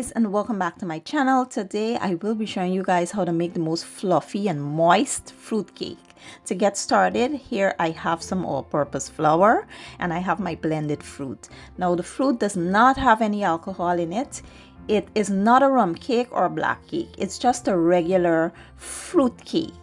guys, and welcome back to my channel. Today I will be showing you guys how to make the most fluffy and moist fruit cake. To get started, here I have some all-purpose flour and I have my blended fruit. Now the fruit does not have any alcohol in it. It is not a rum cake or black cake. It's just a regular fruit cake,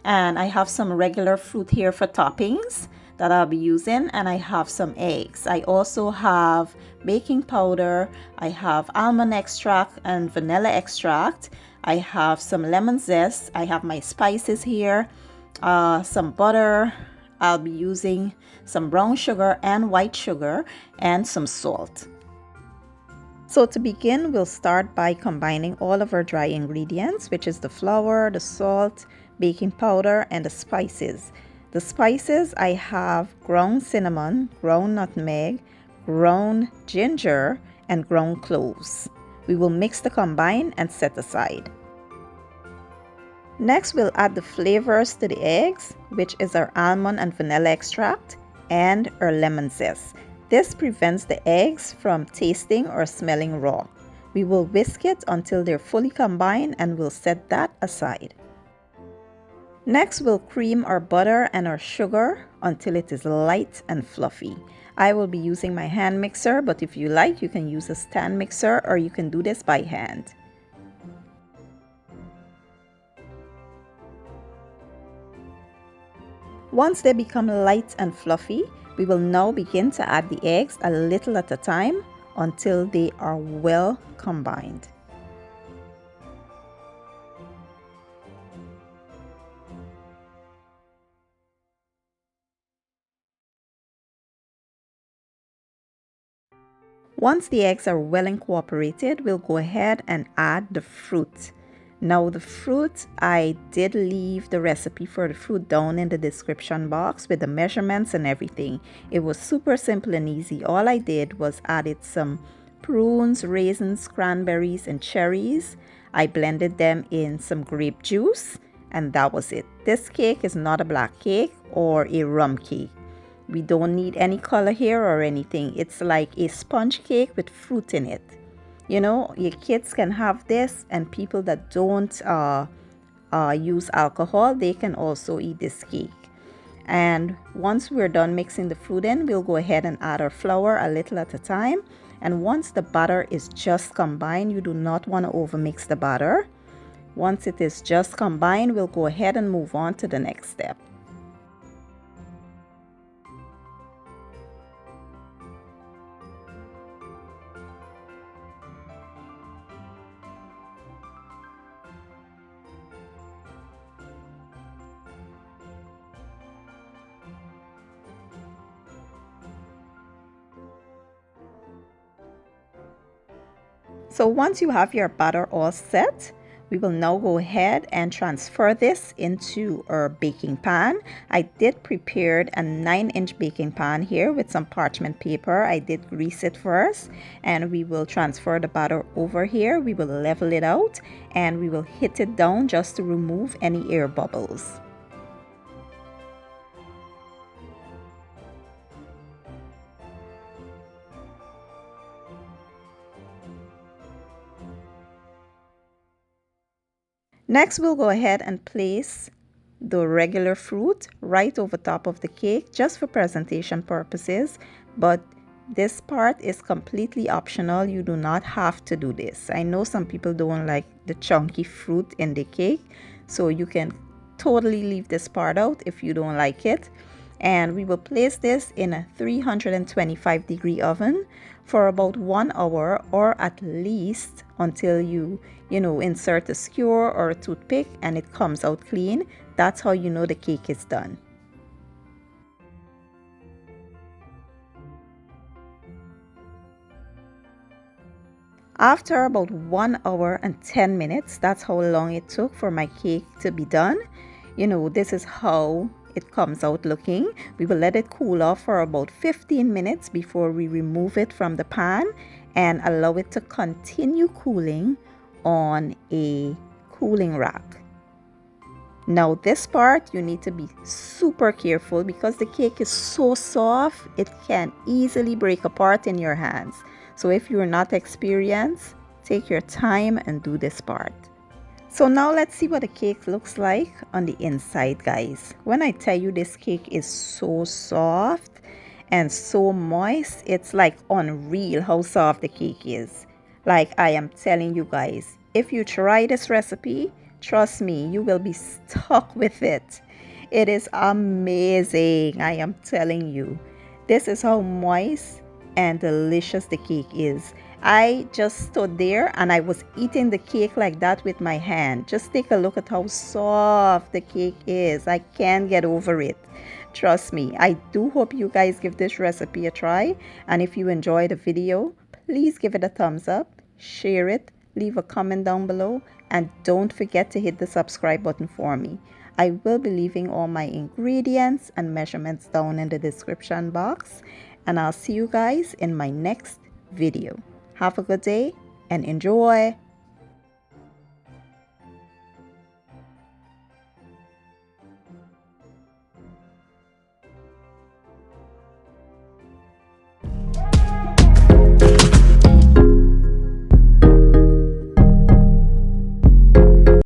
and I have some regular fruit here for toppings that I'll be using, and I have some eggs. I also have baking powder, I have almond extract and vanilla extract, I have some lemon zest, I have my spices here, some butter, I'll be using some brown sugar and white sugar, and some salt. So to begin, we'll start by combining all of our dry ingredients, which is the flour, the salt, baking powder, and the spices. The spices, I have ground cinnamon, ground nutmeg, ground ginger, and ground cloves. We will mix the combine and set aside. Next, we'll add the flavors to the eggs, which is our almond and vanilla extract and our lemon zest. This prevents the eggs from tasting or smelling raw. We will whisk it until they're fully combined and we'll set that aside. Next, we'll cream our butter and our sugar until it is light and fluffy. I will be using my hand mixer, but if you like, you can use a stand mixer or you can do this by hand. Once they become light and fluffy, we will now begin to add the eggs a little at a time until they are well combined. Once the eggs are well incorporated, we'll go ahead and add the fruit. Now the fruit, I did leave the recipe for the fruit down in the description box with the measurements and everything. It was super simple and easy. All I did was added some prunes, raisins, cranberries, and cherries. I blended them in some grape juice, and that was it. This cake is not a black cake or a rum cake. We don't need any color here or anything. It's like a sponge cake with fruit in it. Your kids can have this, and people that don't use alcohol, they can also eat this cake. And once we're done mixing the fruit in, we'll go ahead and add our flour a little at a time. And once the batter is just combined, you do not want to overmix the batter. Once it is just combined, we'll go ahead and move on to the next step. So once you have your batter all set, we will now go ahead and transfer this into our baking pan. I did prepare a 9-inch baking pan here with some parchment paper. I did grease it first, and we will transfer the batter over here. We will level it out and we will hit it down just to remove any air bubbles. Next, we'll go ahead and place the regular fruit right over top of the cake just for presentation purposes, but this part is completely optional. You do not have to do this. I know some people don't like the chunky fruit in the cake, so you can totally leave this part out if you don't like it. And we will place this in a 325-degree oven for about 1 hour, or at least until you insert a skewer or a toothpick and it comes out clean. That's how you know the cake is done. After about 1 hour and 10 minutes, that's how long it took for my cake to be done. This is how it comes out looking. We will let it cool off for about 15 minutes before we remove it from the pan and allow it to continue cooling on a cooling rack. Now this part, you need to be super careful because the cake is so soft, it can easily break apart in your hands. So if you're not experienced, take your time and do this part. So now let's see what the cake looks like on the inside, guys. When I tell you this cake is so soft and so moist, it's like unreal how soft the cake is. Like I am telling you guys, if you try this recipe, trust me, you will be stuck with it. It is amazing, I am telling you. This is how moist and delicious the cake is. I just stood there and I was eating the cake like that with my hand. Just take a look at how soft the cake is. I can't get over it. Trust me, I do hope you guys give this recipe a try. And if you enjoyed the video, please give it a thumbs up, share it, leave a comment down below, and don't forget to hit the subscribe button for me. I will be leaving all my ingredients and measurements down in the description box. And I'll see you guys in my next video. Have a good day and enjoy!